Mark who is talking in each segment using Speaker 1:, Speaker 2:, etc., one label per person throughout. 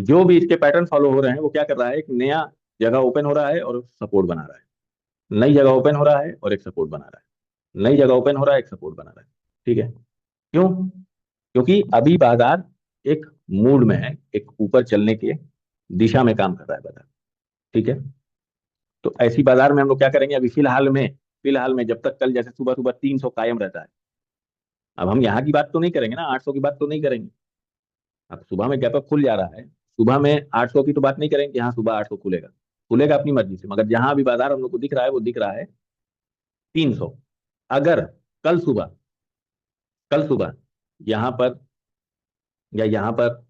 Speaker 1: जो भी इसके पैटर्न फॉलो हो रहे हैं वो क्या कर रहा है, एक नया जगह ओपन हो रहा है और सपोर्ट बना रहा है, नई जगह ओपन हो रहा है और एक सपोर्ट बना रहा है, नई जगह ओपन हो रहा है, एक सपोर्ट बना रहा है। ठीक है। क्यों? क्योंकि अभी बाजार एक मूड में है, एक ऊपर चलने के दिशा में काम कर रहा है बाजार। ठीक है। तो ऐसी बाजार में हम लोग क्या करेंगे अभी फिलहाल में जब तक कल जैसे सुबह सुबह 300 कायम रहता है। अब हम यहाँ की बात तो नहीं करेंगे ना, 800 की बात तो नहीं करेंगे। अब सुबह में गैप अप खुल जा रहा है, सुबह में 800 की तो बात नहीं करेंगे कि हाँ सुबह 800 खुलेगा। खुलेगा अपनी मर्जी से, मगर जहां भी बाजार हम लोग को दिख रहा है वो दिख रहा है 300। अगर कल सुबह कल सुबह यहाँ पर या यहाँ पर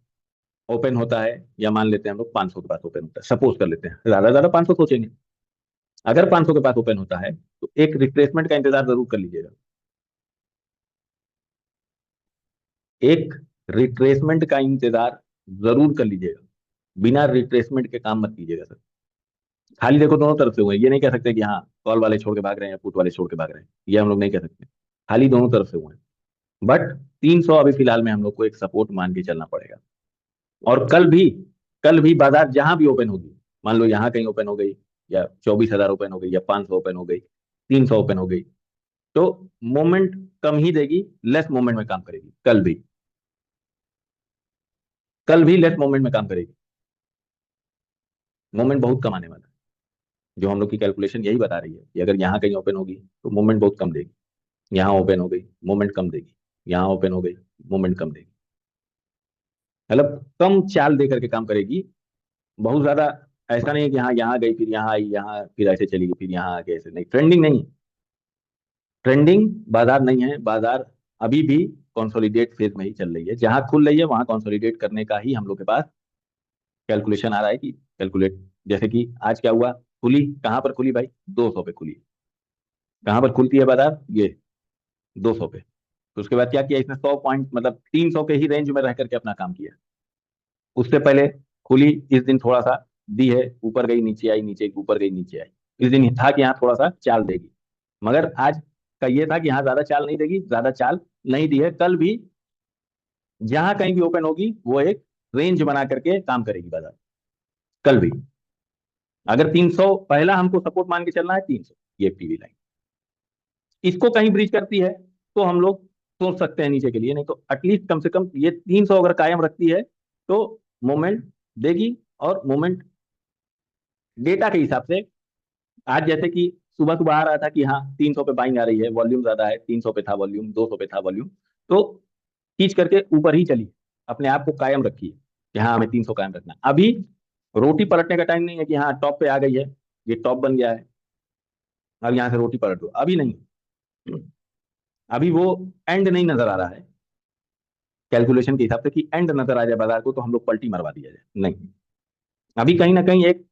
Speaker 1: ओपन होता है, या मान लेते हैं हम लोग 500 के पास ओपन होता है, सपोज कर लेते हैं, ज्यादा ज्यादा 500 सोचेंगे। अगर 500 के पास ओपन होता है तो एक रिट्रेसमेंट का इंतजार जरूर कर लीजिएगा। एक रिट्रेसमेंट का इंतजार जरूर कर लीजिएगा। बिना रिट्रेसमेंट के काम मत कीजिएगा सर। खाली देखो दोनों तरफ से हुए हैं, ये नहीं कह सकते कि हाँ कॉल वाले छोड़ के भाग रहे हैं या पुट वाले छोड़ के भाग रहे हैं, ये हम लोग नहीं कह सकते। खाली दोनों तरफ से हुए हैं। बट 300 अभी फिलहाल में हम लोग को एक सपोर्ट मान के चलना पड़ेगा। और कल भी बाजार जहां भी ओपन होगी, मान लो यहाँ कहीं ओपन हो गई, या 24,000 ओपन हो गई, या 500 ओपन हो गई, 300 ओपन हो गई, तो मोमेंट कम ही देगी, लेस मोमेंट में काम करेगी। कल भी लेस मोमेंट में काम करेगी। मोमेंट बहुत कम आने वाला है। जो हम लोग की कैलकुलेशन यही बता रही है कि अगर यहाँ कहीं ओपन होगी तो मोमेंट बहुत कम देगी, यहाँ ओपन हो गई मोमेंट कम देगी, यहाँ ओपन हो गई मोमेंट कम देगी। मतलब कम चाल दे करके काम करेगी, बहुत ज्यादा। ऐसा नहीं है कि हाँ यहाँ गई फिर यहाँ आई, यहाँ फिर ऐसे चली गई फिर यहाँ आके, ऐसे नहीं, ट्रेंडिंग नहीं है। ट्रेंडिंग बाजार नहीं है बाजार। अभी भी कंसोलिडेट फेज में ही चल रही है, जहां खुल रही है वहां कंसोलिडेट करने का ही हम लोग के पास कैलकुलेशन आ रहा है कि कैलकुलेट। जैसे कि आज क्या हुआ, खुली कहां पर खुली भाई, 200 पे खुली। कहां पर खुलती है बाजार, ये 200 पे। तो उसके बाद क्या किया इसने, 100 पॉइंट मतलब 300 के ही रेंज में रह करके अपना काम किया। उससे पहले खुली, इस दिन थोड़ा सा दी है, ऊपर गई नीचे आई, नीचे ऊपर गई नीचे आई। इस दिन था कि यहाँ थोड़ा सा चाल देगी, मगर आज का ये था कि यहाँ ज्यादा चाल नहीं देगी, ज्यादा चाल नहीं दी है। कल भी जहां कहीं भी ओपन होगी वो एक रेंज बना करके काम करेगी बाजार। कल भी अगर 300 पहला हमको सपोर्ट मान के चलना है, 300 ये पीवी लाइन, इसको कहीं ब्रीच करती है तो हम लोग सोच सकते हैं नीचे के लिए, नहीं तो एटलीस्ट कम से कम ये 300 अगर कायम रखती है तो मोमेंट देगी। और मोमेंट डेटा के हिसाब से आज जैसे कि सुबह सुबह आ रहा था कि हाँ 300 पे बाइंग आ रही है, वॉल्यूम ज्यादा है, 300 पे था वॉल्यूम, 200 पे था वॉल्यूम, तो खींच करके ऊपर ही चली, अपने आप को कायम रखिए कि हाँ हमें 300 कायम रखना। अभी रोटी पलटने का टाइम नहीं है कि हाँ टॉप पे आ गई है, ये टॉप बन गया है, अब यहाँ से रोटी पलट दो, अभी नहीं। अभी वो एंड नहीं नजर आ रहा है कैलकुलेशन के हिसाब से कि एंड नजर आ जाए बाजार को तो हम लोग पलटी मरवा दिया जाए, नहीं। अभी कहीं ना कहीं एक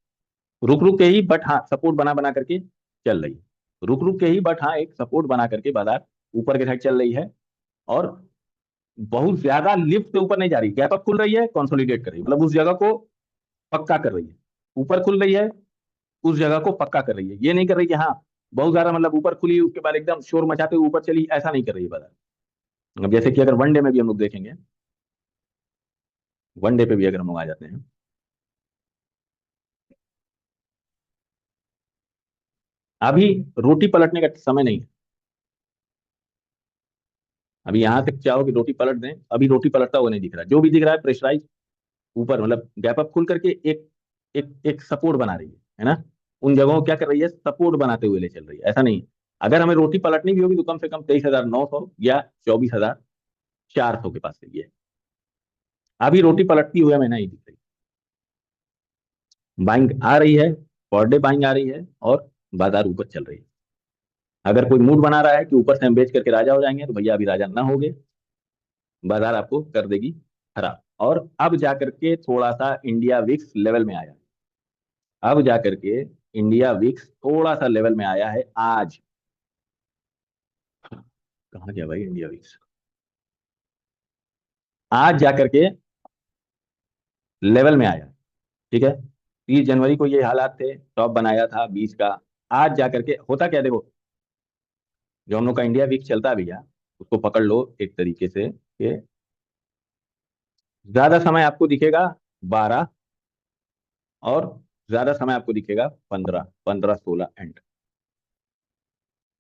Speaker 1: रुक रुक के ही, बट हाँ सपोर्ट बना बना करके चल रही है। रुक रुक के ही, बट हाँ एक सपोर्ट बना करके बाजार ऊपर के साइड चल रही है। और बहुत ज्यादा लिफ्ट से ऊपर नहीं जा रही, गैप अप खुल रही है, कंसोलिडेट कर रही है, मतलब उस जगह को पक्का कर रही है। ऊपर खुल रही है, उस जगह को पक्का कर रही है, ये नहीं कर रही कि हाँ बहुत ज्यादा मतलब ऊपर खुली उसके बाद एकदम शोर मचाते हुए ऊपर चली, ऐसा नहीं कर रही है बाजार। अब जैसे कि अगर वनडे में भी हम लोग देखेंगे, वनडे पे भी अगर हम लोग आ जाते हैं, अभी रोटी पलटने का समय नहीं है। अभी यहां तक चाहो कि रोटी पलट दें, अभी रोटी पलटता हुआ नहीं दिख रहा है। जो भी दिख रहा है प्रेशराइज ऊपर, मतलब गैप अप खुल करके एक एक एक सपोर्ट बना रही है ना। उन जगहों को क्या कर रही है, सपोर्ट बनाते हुए ले चल रही है, ऐसा नहीं है। अगर हमें रोटी पलटनी भी होगी तो कम से कम 23,900 या 24,400 के पास चाहिए। अभी रोटी पलटती हुई हमें नहीं दिख रही। बाइंग आ रही है, पर डे बाइंग आ रही है, और बाजार ऊपर चल रही है। अगर कोई मूड बना रहा है कि ऊपर से हम बेच करके राजा हो जाएंगे, तो भैया अभी राजा ना हो गए, बाजार आपको कर देगी खराब। और अब जाकर के थोड़ा सा इंडिया विक्स लेवल में आया, अब जाकर के इंडिया विक्स थोड़ा सा लेवल में आया है आज। कहाँ गया भाई इंडिया विक्स, आज जाकर के लेवल में आया। ठीक है। 30 जनवरी को ये हालात थे, टॉप बनाया था 20 का। आज जाकर के होता क्या देखो, जो हम लोग का इंडिया वीक चलता है भैया, उसको पकड़ लो एक तरीके से कि ज्यादा समय आपको दिखेगा 12, और ज्यादा समय आपको दिखेगा 15, 15, 16 एंड,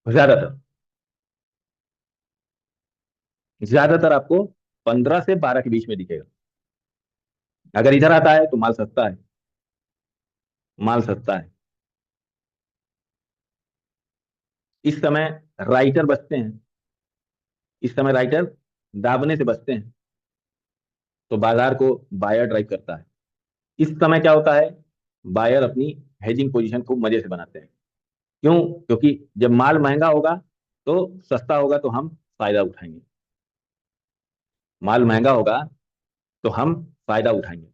Speaker 1: ज्यादातर ज्यादातर आपको 15 से 12 के बीच में दिखेगा। अगर इधर आता है तो माल सस्ता है, माल सस्ता है। इस समय राइटर बचते हैं, इस समय राइटर दाबने से बचते हैं, तो बाजार को बायर ड्राइव करता है। इस समय क्या होता है, बायर अपनी हेजिंग पोजीशन खूब मजे से बनाते हैं। क्यों? क्योंकि जब माल महंगा होगा तो सस्ता होगा तो हम फायदा उठाएंगे, माल महंगा होगा तो हम फायदा उठाएंगे।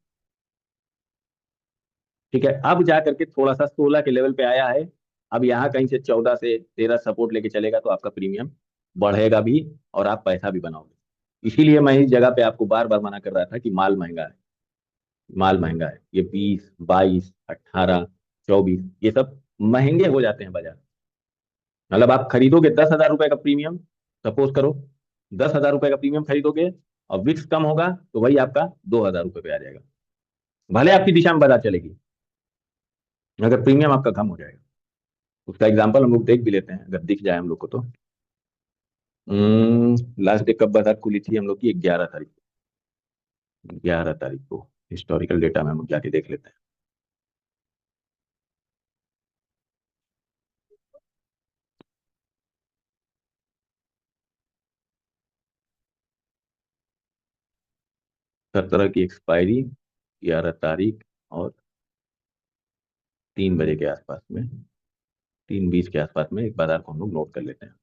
Speaker 1: ठीक है, अब जा करके थोड़ा सा 16 के लेवल पे आया है। अब यहाँ कहीं से 14 से 13 सपोर्ट लेके चलेगा तो आपका प्रीमियम बढ़ेगा भी, और आप पैसा भी बनाओगे। इसीलिए मैं इस जगह पे आपको बार बार मना कर रहा था कि माल महंगा है, माल महंगा है। ये 20, 22, 18, 24, ये सब महंगे हो जाते हैं बाजार। मतलब आप खरीदोगे 10,000 रुपए का प्रीमियम, सपोज करो 10,000 रुपए का प्रीमियम खरीदोगे, और विक्स कम होगा तो वही आपका 2,000 रुपये पे आ जाएगा, भले आपकी दिशा में बाजार चलेगी, अगर प्रीमियम आपका कम हो जाएगा। उसका एग्जाम्पल हम लोग देख भी लेते हैं, अगर दिख जाए हम लोग को तो। लास्ट डे कब बाजार खुली थी हम लोग की? 11 तारीख को, 11 तारीख को हिस्टोरिकल डेटा में हम लोग जाके देख लेते हैं। 17 की एक्सपायरी, 11 तारीख, और 3 बजे के आसपास में, 3:20 के आसपास में एक बाजार को हम लोग नोट कर लेते हैं।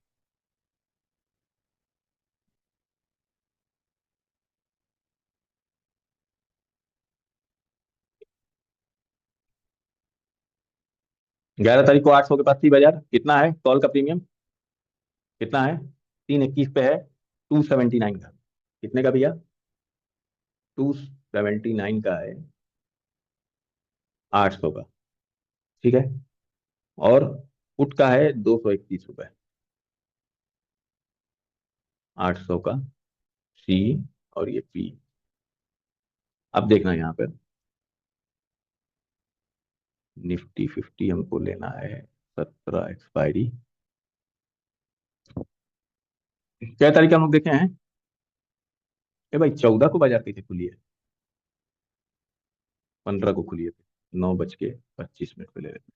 Speaker 1: ग्यारह तारीख को 800 के पास थी बाजार। कितना है कॉल का प्रीमियम? कितना है? 3:21 पे है, 279 का। कितने का भैया? 279 का है, 800 का। ठीक है, और पुट का है 231 रुपए, 800 का सी, और ये पी। अब देखना यहाँ पे, निफ्टी 50 हमको लेना है, 17 एक्सपायरी। क्या तारीख हम लोग देखे हैं? ए भाई, 14 को बाजार कैसे खुली है? 15 को खुली है, 9:25 पे ले लेते हैं।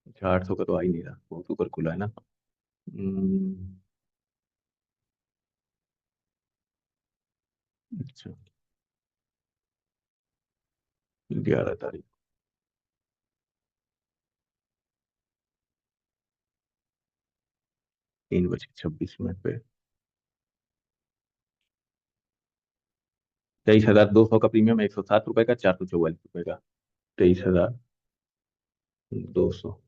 Speaker 1: अच्छा, 800 का तो आ ही नहीं रहा, बहुत ऊपर खुला है ना। हम्म, अच्छा, 11 तारीख, 3:26 पे, 23,200 का प्रीमियम, 107 रुपए का, 444 रुपए का। 23,200,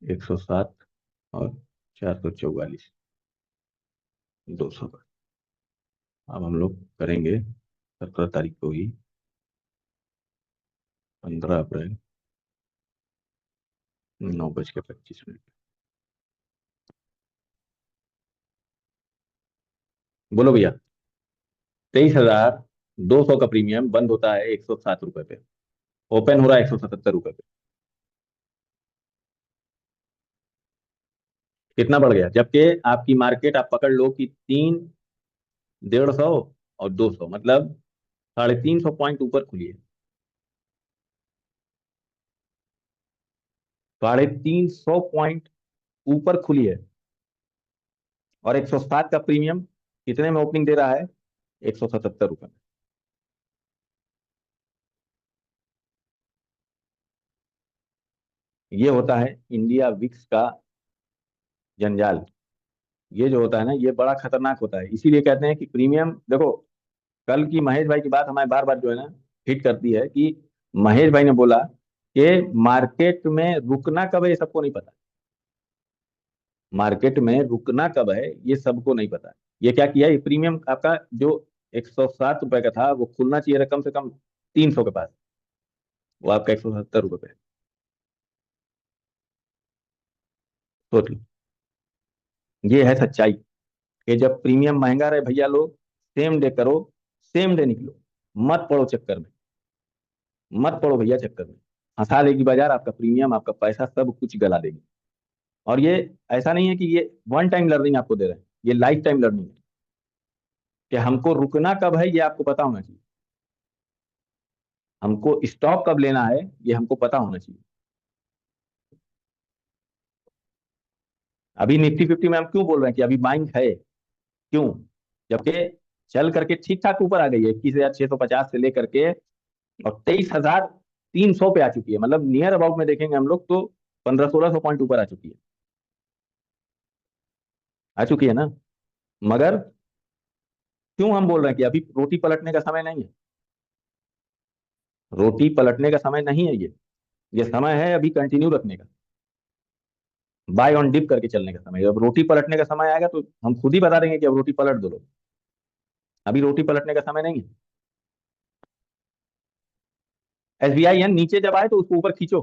Speaker 1: 107, और 444, 200 का। अब हम लोग करेंगे 17 तारीख को ही, 15 अप्रैल, 9:25। बोलो भैया। 23,200 का प्रीमियम बंद होता है 107 रुपए पे, ओपन हो रहा है 177 रुपए पे। कितना बढ़ गया? जबकि आपकी मार्केट आप पकड़ लो कि 3, 150 और 200, मतलब 350 पॉइंट ऊपर खुली है। 350 पॉइंट ऊपर खुली है, और 107 का प्रीमियम कितने में ओपनिंग दे रहा है? 177 रुपए में। ये होता है इंडिया विक्स का जंजाल। ये जो होता है ना, ये बड़ा खतरनाक होता है। इसीलिए कहते हैं कि प्रीमियम देखो, कल की महेश भाई की बात हमारे बार बार जो है ना हिट करती है, कि महेश भाई ने बोला कि मार्केट में रुकना कब है ये सबको नहीं पता। मार्केट में रुकना कब है ये सबको नहीं पता। ये क्या किया, ये प्रीमियम आपका जो 107 रुपए का था, वो खुलना चाहिए था कम से कम 300 के पास, वो आपका 177 रुपए पे। सोच लो। ये है सच्चाई कि जब प्रीमियम महंगा रहे भैया लोग सेम डे करो, सेम डे निकलो, मत पड़ो चक्कर में, मत पड़ो भैया चक्कर में। फंसा लेगी बाजार, आपका प्रीमियम आपका पैसा सब कुछ गला देगी। और ये ऐसा नहीं है कि ये वन टाइम लर्निंग आपको दे रहे हैं, ये लाइफ टाइम लर्निंग है कि हमको रुकना कब है ये आपको पता होना चाहिए, हमको स्टॉप कब लेना है ये हमको पता होना चाहिए। अभी निफ्टी फिफ्टी में हम क्यों बोल रहे हैं कि अभी बाइंग है, क्यों? जबकि चल करके ठीक ठाक ऊपर आ गई है, 21,650 से लेकर के और 23,300 पे आ चुकी है, मतलब नियर अबाउट में देखेंगे हम लोग तो 1500-1600 पॉइंट ऊपर आ चुकी है, आ चुकी है ना। मगर क्यों हम बोल रहे हैं कि अभी रोटी पलटने का समय नहीं है? रोटी पलटने का समय नहीं है ये समय है अभी कंटिन्यू रखने का, बाय ऑन डिप करके चलने का समय है। अब रोटी पलटने का समय आएगा तो हम खुद ही बता देंगे कि अब रोटी पलट दो लोग, अभी रोटी पलटने का समय नहीं है। एसबीआई एन नीचे जब आए तो उसको ऊपर खींचो,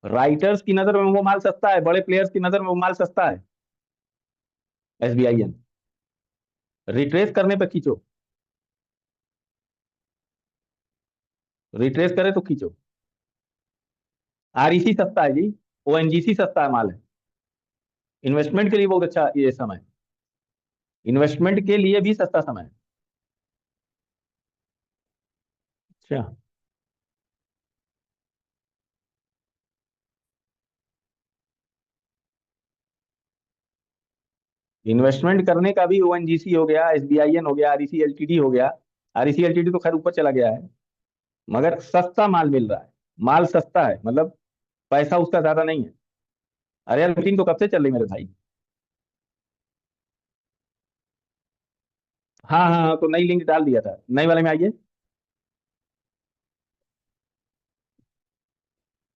Speaker 1: राइटर्स की नजर में वो माल सस्ता है, बड़े प्लेयर्स की नजर में वो माल सस्ता है। एसबीआई एन रिट्रेस करने पर खींचो, रिट्रेस करे तो खींचो। आरईसी सस्ता है जी, ओएनजीसी सस्ता है माल है, इन्वेस्टमेंट के लिए बहुत अच्छा ये समय, इन्वेस्टमेंट के लिए भी सस्ता समय है। अच्छा, इन्वेस्टमेंट करने का भी ओएनजीसी हो गया, एसबीआईएन हो गया, आरईसी एलटीडी हो गया। आरईसी एलटीडी तो खैर ऊपर चला गया है, मगर सस्ता माल मिल रहा है, माल सस्ता है मतलब पैसा उसका ज्यादा नहीं है। अरे यार मीटिंग तो कब से चल रही मेरे भाई। हाँ हाँ हाँ, तो नई लिंक डाल दिया था, नई वाले में आइए।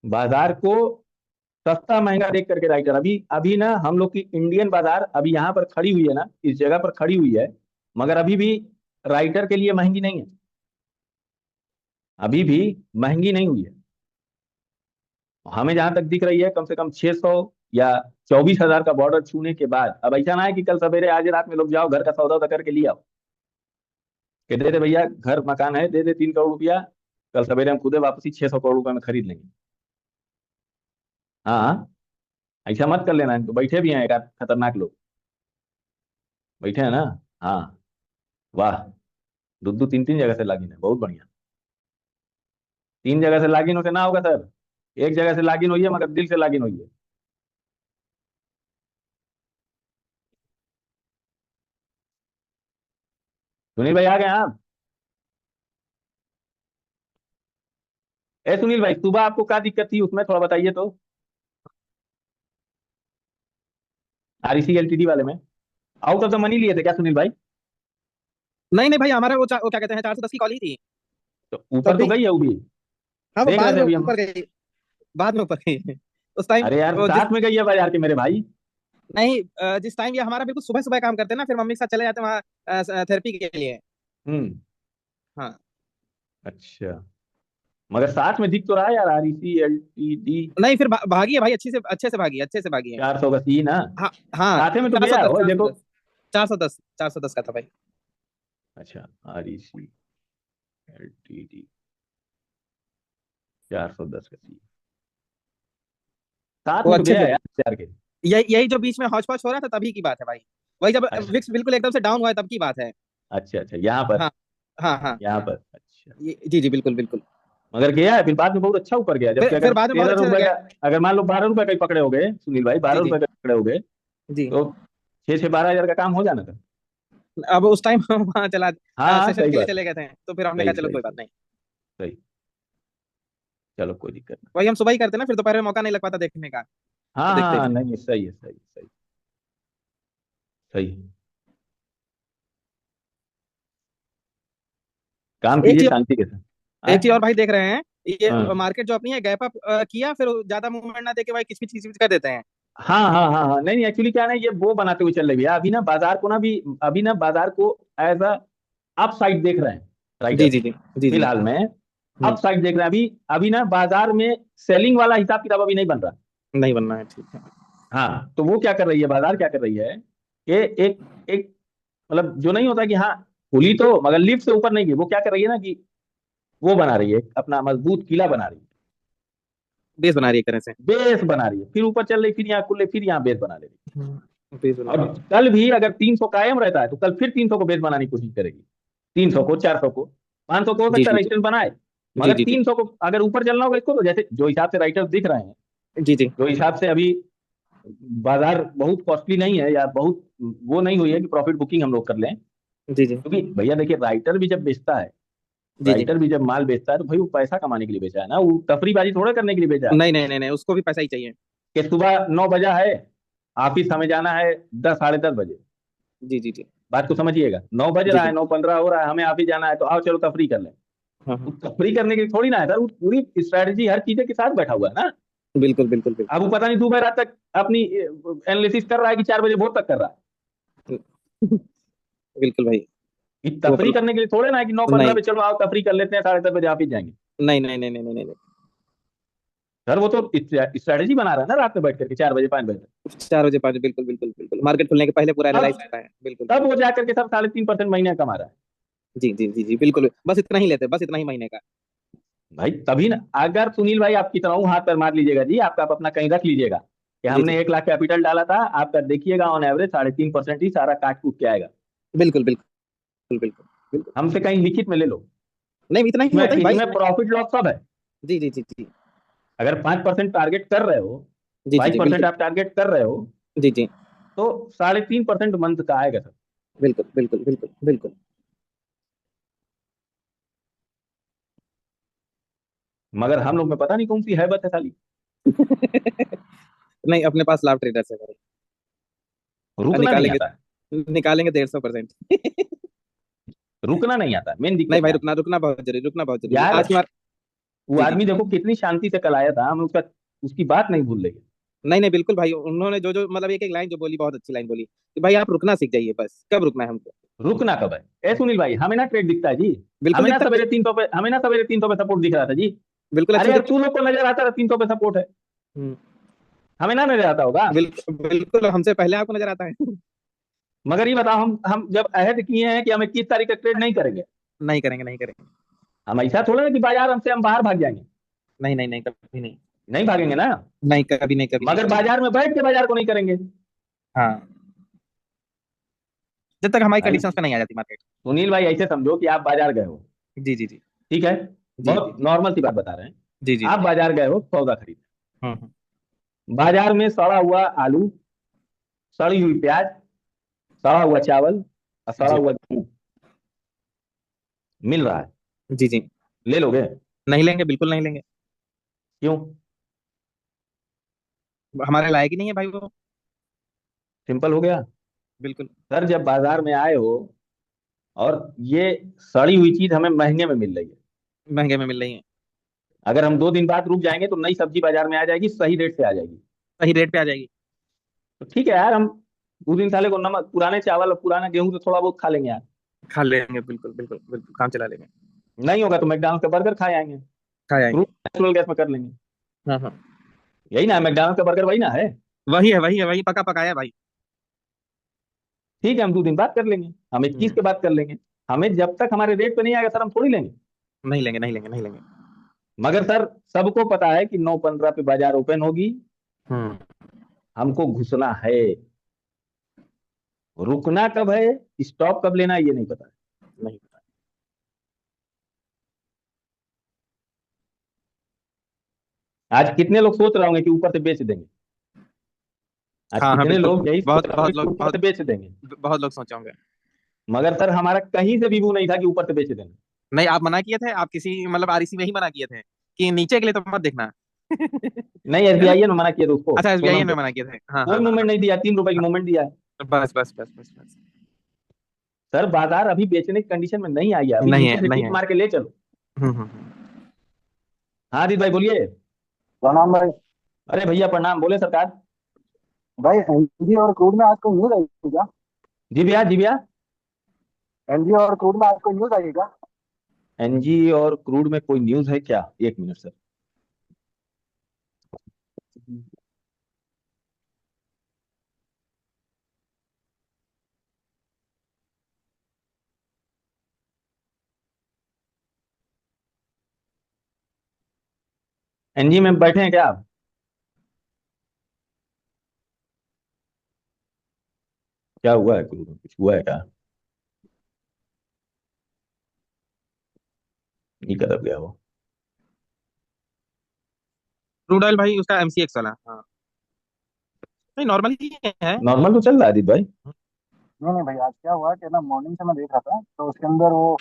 Speaker 1: बाजार को सस्ता महंगा देख करके राइटर, अभी अभी ना हम लोग की इंडियन बाजार अभी यहाँ पर खड़ी हुई है ना, इस जगह पर खड़ी हुई है, मगर अभी भी राइटर के लिए महंगी नहीं है, अभी भी महंगी नहीं हुई है। हमें जहां तक दिख रही है कम से कम 600 या 24,000 का बॉर्डर छूने के बाद, अब ऐसा ना है कि कल सवेरे आज रात में लोग जाओ घर का सौदा उदा करके लिए आओ कि दे दे भैया घर मकान है, दे दे 3 करोड़ रुपया, कल सवेरे हम खुदे वापसी 600 करोड़ रुपए में खरीद लेंगे। हाँ हाँ, ऐसा मत कर लेना, तो बैठे भी हैं एक आध खतरनाक लोग, बैठे हैं ना। हाँ, वाह, दो दो तीन तीन जगह से लॉगिन है, बहुत बढ़िया। 3 जगह से लॉगिन होते ना होगा सर, एक जगह से लॉगिन हुई है मगर दिल से लॉगिन हुई है। सुनील भाई आ गए आप? ए सुनील भाई, सुबह आपको क्या दिक्कत थी उसमें थोड़ा बताइए तो, आरईसी एलटीडी वाले में आउट ऑफ द मनी लिए थे क्या सुनील भाई?
Speaker 2: नहीं नहीं भाई, हमारा वो क्या कहते हैं, 410 की कॉल ही थी।
Speaker 1: तो
Speaker 2: तो
Speaker 1: ऊपर तो
Speaker 2: अभी
Speaker 1: गई है वो भी,
Speaker 2: हाँ, वो
Speaker 1: देख रहे
Speaker 2: बाद
Speaker 1: थे
Speaker 2: में
Speaker 1: अभी हम।
Speaker 2: ऊपर गई, बाद में ऊपर गई उस टाइम।
Speaker 1: अरे यार
Speaker 2: वो जिस
Speaker 1: साथ में गई है बाजार के मेरे भाई।
Speaker 2: नहीं जिस टाइम ये हमारा बिल्कुल सुबह सुबह काम करते हैं ना, फिर मम्मी के साथ चले जाते हैं वहाँ थेरेपी के लिए।
Speaker 1: हम्म।
Speaker 2: हाँ।
Speaker 1: अच्छा, मगर साथ में दिख तो रहा है यार, आरईसी एलटीडी
Speaker 2: नहीं फिर भागी है भाई, अच्छे से भागी है, अच्छे से भागी है।
Speaker 1: 400 का सी ना,
Speaker 2: हाँ हाँ,
Speaker 1: साथे में तो
Speaker 2: चार सौ
Speaker 1: गया
Speaker 2: दस
Speaker 1: हो
Speaker 2: चार सौ
Speaker 1: देखो।
Speaker 2: दस 410 का था भाई।
Speaker 1: अच्छा, आरईसी एलटीडी 410 का सी, साथ
Speaker 2: वो
Speaker 1: में तो
Speaker 2: अच्छे
Speaker 1: गया
Speaker 2: से,
Speaker 1: यार चार के।
Speaker 2: यही जो बीच में हौच पौच हो रहा था तभी की बात है भाई। वही जब
Speaker 1: अच्छा
Speaker 2: विक्स बिल्कुल एकदम से डाउन हुआ है तब की बात है।
Speaker 1: अच्छा अच्छा, यहाँ पर,
Speaker 2: हाँ हाँ हाँ।
Speaker 1: यहाँ पर अच्छा।
Speaker 2: जी जी बिल्कुल बिल्कुल।
Speaker 1: मगर गया है फिर बाद में बहुत अच्छा ऊपर गया, जबकि अगर
Speaker 2: फिर बाद में बहुत
Speaker 1: तेरह
Speaker 2: अच्छे से
Speaker 1: रुपए
Speaker 2: गया।
Speaker 1: का, अगर मान लो 12 रुपए का ही पकड़े हो गए सुनील भाई, बारह
Speaker 2: जी जी
Speaker 1: रुपए का पकड़े हो गए
Speaker 2: जी।
Speaker 1: तो 6-12 हजार का काम हो जाना था।
Speaker 2: अब उस टाइम हम वहाँ चला
Speaker 1: हाँ हाँ,
Speaker 2: सेशन
Speaker 1: सही
Speaker 2: के लिए
Speaker 1: बात है,
Speaker 2: चले गए थे, तो फिर हमने कहा
Speaker 1: सही
Speaker 2: चलो
Speaker 1: सही
Speaker 2: कोई बात
Speaker 1: सही
Speaker 2: नहीं।
Speaker 1: सही, चलो कोई दिक्कत नहीं।
Speaker 2: वही हम सुबह ही करते ना, फिर दोपहर में मौका नहीं लग पाता देखने का,
Speaker 1: हाँ
Speaker 2: तो
Speaker 1: हाँ
Speaker 2: देखते
Speaker 1: हाँ,
Speaker 2: थे।
Speaker 1: नहीं नहीं, सही है सही सही सही, काम
Speaker 2: एक
Speaker 1: कीजिए
Speaker 2: चीज,
Speaker 1: शांति के साथ।
Speaker 2: एक चीज
Speaker 1: हाँ
Speaker 2: और भाई देख रहे हैं, ये
Speaker 1: हाँ
Speaker 2: मार्केट जो अपनी है गैप अप किया, फिर ज्यादा मूवमेंट ना देके भाई किचमिच किचमिच कर देते हैं।
Speaker 1: हाँ हाँ हाँ हाँ, नहीं नहीं, एक्चुअली क्या है ना, ये वो बनाते हुए चल रही है अभी ना बाजार को ना भी, अभी ना बाजार को एज अ अप साइड देख रहे हैं
Speaker 2: जी
Speaker 1: राइटर्स,
Speaker 2: जी जी जी जी।
Speaker 1: फिलहाल में
Speaker 2: हम्म।
Speaker 1: अप साइड देख रहे हैं अभी। अभी ना बाजार में सेलिंग वाला हिसाब किताब अभी नहीं बन रहा।
Speaker 2: नहीं बनना है, ठीक है।
Speaker 1: हाँ, तो वो क्या कर रही है, बाजार क्या कर रही है कि एक एक मतलब जो नहीं होता कि हाँ खुली तो मगर लिफ्ट से ऊपर नहीं गई, वो क्या कर रही है ना कि वो बना रही है अपना मजबूत किला बना रही है,
Speaker 2: बेस बना रही है एक तरह से।
Speaker 1: बेस बना रही है, फिर ऊपर चल रही, फिर यहाँ खुल रही, फिर यहाँ बेस बना ले रही
Speaker 2: बेस बना
Speaker 1: है।
Speaker 2: रही
Speaker 1: और कल भी अगर 300 कायम रहता है तो कल फिर 300 को बेस बनाने की कोशिश करेगी, 300 को, 400 को, 500 को हो
Speaker 2: है। जी
Speaker 1: सकता है
Speaker 2: जी
Speaker 1: रजिस्टेंस बनाए,
Speaker 2: जी
Speaker 1: मगर
Speaker 2: जी जी
Speaker 1: 300 को अगर ऊपर चलना होगा इसको, तो जैसे जो हिसाब से राइटर्स दिख रहे हैं,
Speaker 2: जी जी
Speaker 1: जो हिसाब से अभी बाजार बहुत कॉस्टली नहीं है या बहुत वो नहीं हुई है कि प्रॉफिट बुकिंग हम लोग कर लें,
Speaker 2: जी जी
Speaker 1: क्योंकि भैया देखिए राइटर भी जब बेचता है,
Speaker 2: जी जी।
Speaker 1: राइटर भी जब माल बेचता है तो भाई वो पैसा कमाने के लिए बेचा है ना, वो तफरीबाजी थोड़ा करने के लिए बेचा है।
Speaker 2: नहीं नहीं नहीं नहीं, उसको भी पैसा ही चाहिए।
Speaker 1: कि सुबह 9 बजा है, ऑफिस हमें जाना है 10 साढ़े 10 बजे,
Speaker 2: जी जी जी
Speaker 1: बात को समझिएगा, 9 बज
Speaker 2: जी
Speaker 1: रहा
Speaker 2: जी।
Speaker 1: है, 9:15 हो रहा है, हमें ऑफिस जाना है, तो आओ चलो तफरी कर लें।
Speaker 2: हाँ
Speaker 1: वो
Speaker 2: हाँ।
Speaker 1: तफरी करने के लिए थोड़ी ना है सर, वो पूरी स्ट्रैटेजी हर चीज के साथ बैठा हुआ है ना।
Speaker 2: बिल्कुल बिल्कुल
Speaker 1: अब
Speaker 2: बिल्कुल।
Speaker 1: वो पता नहीं सुबह रात तक अपनी एनालिसिस कर रहा है कि 4 बजे भोर तक कर रहा है।
Speaker 2: बिल्कुल भाई।
Speaker 1: ये
Speaker 2: वो
Speaker 1: तफरी
Speaker 2: अपन।
Speaker 1: करने के लिए थोड़े ना है कि 9:15
Speaker 2: नहीं
Speaker 1: पे चलो आओ तफरी कर लेते हैं, 10:30 बजे ऑफिस जाएंगे।
Speaker 2: नहीं नहीं नहीं नहीं नहीं नहीं
Speaker 1: सर वो तो स्ट्रैटेजी बना रहा है ना, रात में बैठ करके 4 बजे 5 बजे तक।
Speaker 2: 4 बजे 5 बजे, बिल्कुल बिल्कुल बिल्कुल, मार्केट खुलने के पहले पूरा एनालाइज
Speaker 1: तब
Speaker 2: करता है, बिल्कुल
Speaker 1: तब वो
Speaker 2: बिल्कुल।
Speaker 1: जाकर के सब 3.5% महीने कमा रहा है।
Speaker 2: जी जी जी जी बिल्कुल, बस इतना ही लेते हैं, बस इतना ही महीने का।
Speaker 1: भाई तभी ना, अगर सुनील भाई आप कितना हाथ पर मार लीजिएगा जी, आपका आप अपना कहीं रख लीजिएगा कि
Speaker 2: जी जी
Speaker 1: हमने 1 लाख कैपिटल डाला था, आपका देखिएगा ऑन एवरेज 3.5% ही सारा काट कूट के आएगा।
Speaker 2: बिल्कुल बिल्कुल बिल्कुल बिल्कुल।
Speaker 1: हमसे कहीं लिखित में ले लो।
Speaker 2: नहीं इतना ही
Speaker 1: इसमें
Speaker 2: होता है भाई।
Speaker 1: इसमें प्रॉफिट लॉस सब है।
Speaker 2: जी जी जी जी
Speaker 1: अगर 5% टारगेट कर रहे हो,
Speaker 2: जी जी
Speaker 1: फाइव
Speaker 2: जी
Speaker 1: परसेंट
Speaker 2: बिल्कुल।
Speaker 1: आप टारगेट कर रहे हो,
Speaker 2: जी जी
Speaker 1: तो 3.5% मंथ का आएगा सर।
Speaker 2: बिल्कुल बिल्कुल बिल्कुल बिल्कुल।
Speaker 1: मगर हम लोग में पता नहीं कौन सी हैबत है साली,
Speaker 2: नहीं, अपने पास लाभ ट्रेडर्स है भाई। और
Speaker 1: रुकना नहीं
Speaker 2: निकालेंगे,
Speaker 1: आता है।
Speaker 2: निकालेंगे 150%।
Speaker 1: रुकना नहीं आता, मेन
Speaker 2: नहीं
Speaker 1: दिक्कत
Speaker 2: भाई,
Speaker 1: यहाँ
Speaker 2: रुकना रुकना बहुत जरूरी, रुकना बहुत जरूरी
Speaker 1: यार।
Speaker 2: आज की बार।
Speaker 1: वो
Speaker 2: जी जी।
Speaker 1: आदमी देखो कितनी शांति से कल आया था, हमें उसका उसकी बात नहीं भूल रही है।
Speaker 2: नहीं नहीं बिल्कुल भाई, उन्होंने जो जो मतलब एक एक लाइन जो बोली, बहुत अच्छी लाइन बोली कि भाई आप रुकना सीख जाइए, बस कब रुकना है हमको।
Speaker 1: रुकना कब है? ए सुनील भाई, हमें ना ट्रेड दिखता है जी,
Speaker 2: बिल्कुल दिखता है।
Speaker 1: हमें ना सवेरे 300 पे सपोर्ट दिख रहा था जी।
Speaker 2: बिल्कुल अच्छे
Speaker 1: अरे
Speaker 2: से
Speaker 1: यार
Speaker 2: दिखता
Speaker 1: तू लोग को नजर आता था 300 पे सपोर्ट है,
Speaker 2: है।
Speaker 1: हमें ना नजर आता होगा।
Speaker 2: बिल्कुल बिल्कुल, हमसे पहले आपको नजर आता है।
Speaker 1: मगर ये बताओ, हम जब अहद किए हैं कि हम 21 तारीख का ट्रेड नहीं करेंगे,
Speaker 2: नहीं करेंगे नहीं करेंगे।
Speaker 1: हम ऐसा थोड़ा ना कि बाजार हमसे हम बाहर भाग जाएंगे।
Speaker 2: नहीं नहीं नहीं, कभी नहीं।
Speaker 1: नहीं भागेंगे ना,
Speaker 2: नहीं कभी नहीं, कभी नहीं,
Speaker 1: मगर
Speaker 2: कभी नहीं।
Speaker 1: बाजार में बैठ के बाजार को नहीं करेंगे।
Speaker 2: हाँ, जब तक हमारी
Speaker 1: भाई
Speaker 2: कंडीशंस पे नहीं आ जाती मार्केट।
Speaker 1: सुनील भाई, ऐसे समझो कि आप बाजार गए हो,
Speaker 2: जी जी जी
Speaker 1: ठीक है,
Speaker 2: जी जी
Speaker 1: बहुत नॉर्मल सी बात बता रहे हैं।
Speaker 2: जी जी
Speaker 1: आप
Speaker 2: जी।
Speaker 1: बाजार गए हो सौदा खरीद,
Speaker 2: हम्म।
Speaker 1: बाजार में सड़ा हुआ आलू, सड़ी हुई प्याज, सड़ा हुआ चावल और सड़ा
Speaker 2: जी
Speaker 1: हुआ गेहूं मिल रहा है,
Speaker 2: जी जी।
Speaker 1: ले लोगे?
Speaker 2: नहीं लेंगे, बिल्कुल नहीं लेंगे।
Speaker 1: क्यों?
Speaker 2: हमारे लायक ही नहीं है भाई वो।
Speaker 1: सिंपल हो गया।
Speaker 2: बिल्कुल।
Speaker 1: सर जब बाजार में आए हो और ये सड़ी हुई चीज हमें महंगे में मिल रही है,
Speaker 2: महंगे में मिल रही है।
Speaker 1: अगर हम 2 दिन बाद रुक जाएंगे तो नई सब्जी बाजार में आ जाएगी, सही रेट से आ जाएगी।
Speaker 2: सही रेट पे आ जाएगी।
Speaker 1: तो ठीक है यार, हम 2 दिन साले को नमक, पुराने चावल और पुराना गेहूं तो थोड़ा बहुत खा लेंगे यार।
Speaker 2: खा लेंगे, बिल्कुल बिल्कुल बिल्कुल, काम चला लेंगे।
Speaker 1: नहीं होगा तो मैकडॉनल्ड्स का बर्गर खाए आएंगे,
Speaker 2: खा
Speaker 1: क्रूड
Speaker 2: जाएंगे।
Speaker 1: नेचुरल गैस में कर लेंगे।
Speaker 2: हाँ हाँ।
Speaker 1: यही ना है, मैकडॉनल्ड्स का बर्गर वही ना है।
Speaker 2: वही है वही है वही, पका पकाया है भाई।
Speaker 1: ठीक है, हम 2 दिन बाद कर लेंगे, हम 21
Speaker 2: हम्म।
Speaker 1: के बाद कर लेंगे, हमें जब तक हमारे रेट पे नहीं आएगा सर हम थोड़ी लेंगे।
Speaker 2: नहीं लेंगे नहीं लेंगे नहीं लेंगे।
Speaker 1: मगर सर सबको पता है कि 9:15 पे बाजार ओपन होगी,
Speaker 2: हम्म।
Speaker 1: हमको घुसना है। रुकना कब है, स्टॉप कब लेना है, ये नहीं पता।
Speaker 2: नहीं पता।
Speaker 1: आज कितने लोग सोच रहे होंगे कि ऊपर से बेच देंगे, आज
Speaker 2: हाँ हाँ
Speaker 1: कितने
Speaker 2: बिल्कुल।
Speaker 1: लोग यही सोच
Speaker 2: बहुत
Speaker 1: रहे होंगे
Speaker 2: बहुत
Speaker 1: कि
Speaker 2: लोग,
Speaker 1: ऊपर से
Speaker 2: बहुत
Speaker 1: बेच देंगे।
Speaker 2: बहुत लोग सोचे होंगे।
Speaker 1: मगर सर हमारा कहीं से भी वो नहीं था कि ऊपर से बेच देना।
Speaker 2: नहीं, आप मना किए थे, आप किसी मतलब आरईसी में ही मना किए थे कि नीचे के लिए तो मत देखना।
Speaker 1: नहीं,
Speaker 2: है ना।
Speaker 1: एसबीआई ने मना किया था उसको,
Speaker 2: अच्छा, एसबीआई
Speaker 1: सोनम
Speaker 2: में
Speaker 1: को।
Speaker 2: मना किए थे, हाँ
Speaker 1: कोई
Speaker 2: हाँ हाँ
Speaker 1: मूवमेंट नहीं दिया, 3 रुपए की मूवमेंट दिया है।
Speaker 2: हाँ। बस बस बस बस बस।
Speaker 1: सर बाजार अभी बेचने की कंडीशन में नहीं आई है, अभी
Speaker 2: नहीं
Speaker 1: नीचे
Speaker 2: है
Speaker 1: से
Speaker 2: नहीं
Speaker 1: टिक
Speaker 2: है।
Speaker 1: मार के ले चलो।
Speaker 2: हम्म।
Speaker 1: हाँ आदित भाई बोलिए।
Speaker 3: प्रणाम भाई।
Speaker 1: अरे भैया प्रणाम, बोले सरकार।
Speaker 3: भाई एनजी और क्रूड में आज कोई न्यूज आई थी क्या?
Speaker 1: जी भैया, जी भैया।
Speaker 3: एनजी और क्रूड में आज कोई न्यूज आई है क्या?
Speaker 1: एनजी और क्रूड में कोई न्यूज है क्या? 1 मिनट सर। एनजी में बैठे हैं क्या आप? क्या हुआ है, कुछ हुआ है क्या? ये कदम गया वो।
Speaker 2: क्रूड ऑयल भाई उसका एमसीएक्स वाला, हाँ। नहीं, नॉर्मल ही है।
Speaker 1: नॉर्मल तो चल रहा है आदित्य भाई।
Speaker 3: नहीं नहीं भाई, आज क्या हुआ कि ना, मॉर्निंग से मैं देख रहा था तो उसके अंदर वो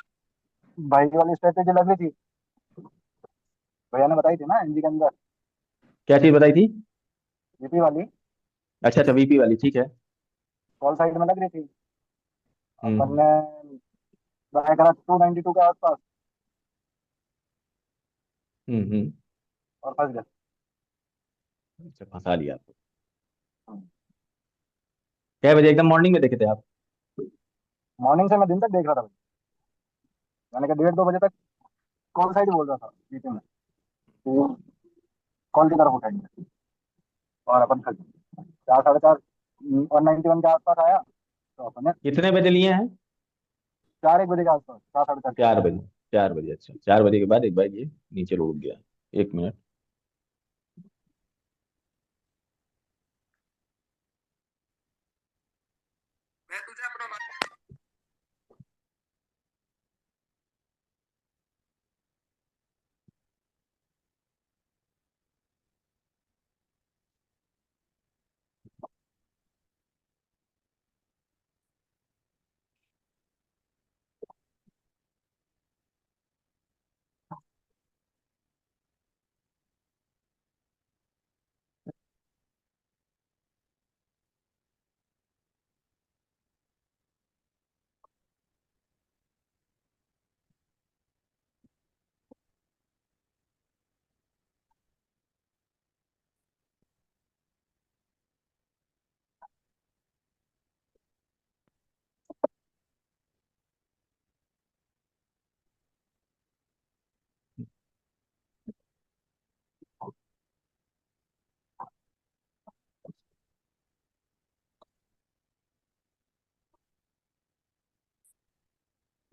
Speaker 3: भाई वाली स्ट्रेटेजी लग रही थी। भैया ने बताई थी ना एनजी के अंदर,
Speaker 1: क्या चीज बताई थी?
Speaker 3: जीपी वाली।
Speaker 1: अच्छा अच्छा, वीपी वाली, ठीक है।
Speaker 3: कॉल साइड में लग रही थी। अपन
Speaker 1: हम्म
Speaker 3: ने बाय करा 292 के आसपास
Speaker 1: हम्म।
Speaker 3: और फंस गया।
Speaker 1: अच्छा, फंसा लिया आपको। क्या बजे एकदम मॉर्निंग में देखे थे आप?
Speaker 3: मॉर्निंग से मैं दिन तक देख रहा था। मैंने कहा 1:30-2 बजे तक कॉल साइड ही बोल रहा था जीपी में, कॉल की तरफ उठाएंगे। और अपन फंस गए। 4, 4:30 191 के आसपास आया तो अपन ने
Speaker 1: कितने बजे लिए हैं?
Speaker 3: 4-1 बजे के आसपास, 4, 4:30 के
Speaker 1: 4 बजे। 4 बजे, अच्छा 4 बजे के बाद एक बार ये नीचे लुढ़क गया। 1 मिनट।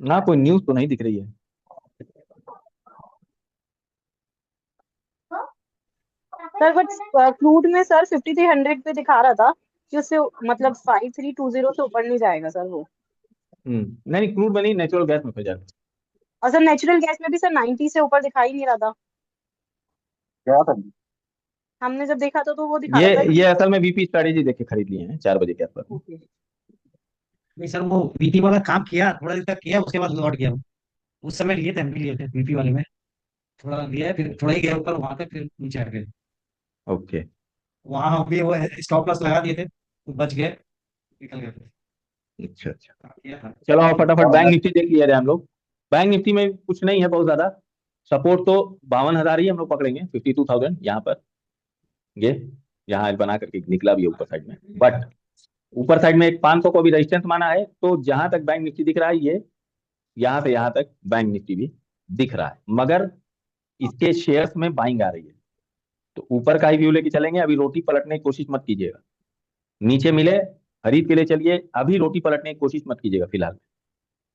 Speaker 1: ना कोई न्यूज तो नहीं दिख रही है।
Speaker 4: सर बट क्रूड में सर 5300 पे दिखा रहा था कि उससे मतलब 5320 से ऊपर नहीं जाएगा सर वो।
Speaker 1: नहीं नहीं, क्रूड में नहीं, नेचुरल गैस में फंस जाता
Speaker 4: और सर नेचुरल गैस में भी सर 90 से ऊपर दिखाई नहीं रहा था।
Speaker 3: गया था।
Speaker 4: हमने जब देखा था तो वो
Speaker 1: है।
Speaker 4: दिखा रहा था
Speaker 1: ये
Speaker 4: कि
Speaker 1: असल में वीपी स्ट्रेटेजी देख के खरीद लिए हैं 4 बजे के आसपास में।
Speaker 4: ओके।
Speaker 5: नहीं सर, वो वीपी वाला काम किया, थोड़ा देर तक किया, उसके बाद लौट गया वो। उस समय लिए थे, हम भी लिए थे वीपी वाले में। थोड़ा लिया है, फिर थोड़ा ही गया ऊपर, वहां पे फिर नीचे आ गए।
Speaker 1: ओके।
Speaker 5: वहां हम भी वो स्टॉप लॉस लगा दिए थे, तो बच गए, निकल गए फिर।
Speaker 1: अच्छा अच्छा।
Speaker 5: काम किया था।
Speaker 1: चलो आप फटाफट
Speaker 3: और
Speaker 1: बैंक निफ्टी देख लिया जाए हम लोग। बैंक निफ्टी में कुछ नहीं है बहुत ज्यादा। सपोर्ट तो 52,000 ही हम लोग पकड़ेंगे, 52,000 यहाँ पर। ये यहाँ बना करके निकला भी है ऊपर साइड में, बट ऊपर साइड में एक 500 को भी रेजिस्टेंस माना है, तो जहां तक बैंक निफ्टी दिख रहा है ये, यहाँ से यहाँ तक बैंक निफ्टी भी दिख रहा है, मगर इसके शेयर्स में बाइंग आ रही है। तो ऊपर का ही व्यू लेके चलेंगे, अभी रोटी पलटने की कोशिश मत कीजिएगा। नीचे मिले खरीद के लिए चलिए, अभी रोटी पलटने की कोशिश मत कीजिएगा फिलहाल।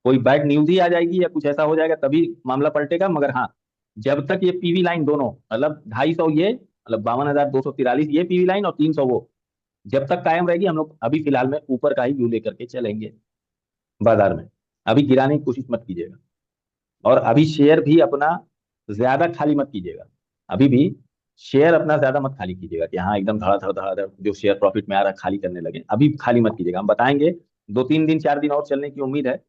Speaker 1: कोई बैड न्यूज ही आ जाएगी या कुछ ऐसा हो जाएगा तभी मामला पलटेगा, मगर हाँ, जब तक ये पीवी लाइन दोनों, मतलब 250 ये, मतलब 52,243 ये पीवी लाइन और 300 वो, जब तक कायम रहेगी, हम लोग अभी फिलहाल में ऊपर का ही व्यू लेकर के चलेंगे बाजार में। अभी गिराने की कोशिश मत कीजिएगा, और अभी शेयर भी अपना ज्यादा खाली मत कीजिएगा। अभी भी शेयर अपना ज्यादा मत खाली कीजिएगा कि हाँ एकदम धड़ा धड़ धड़ा धड़ जो शेयर प्रॉफिट में आ रहा है खाली करने लगे, अभी खाली मत कीजिएगा। हम बताएंगे 2-3 दिन 4 दिन और चलने की उम्मीद है।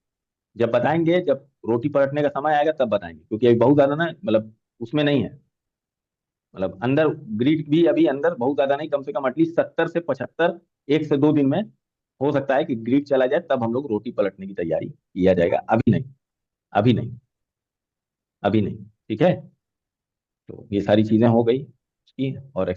Speaker 1: जब बताएंगे, जब रोटी पलटने का समय आएगा तब बताएंगे, क्योंकि अभी बहुत ज्यादा ना, मतलब उसमें नहीं है, मतलब अंदर ग्रिड भी अभी अंदर बहुत ज्यादा नहीं, कम से कम एटलीस्ट 70 से 75, 1 से 2 दिन में हो सकता है कि ग्रिड चला जाए, तब हम लोग रोटी पलटने की तैयारी किया जाएगा। अभी नहीं, अभी नहीं, अभी नहीं। ठीक है। तो ये सारी चीजें हो गई इसकी, और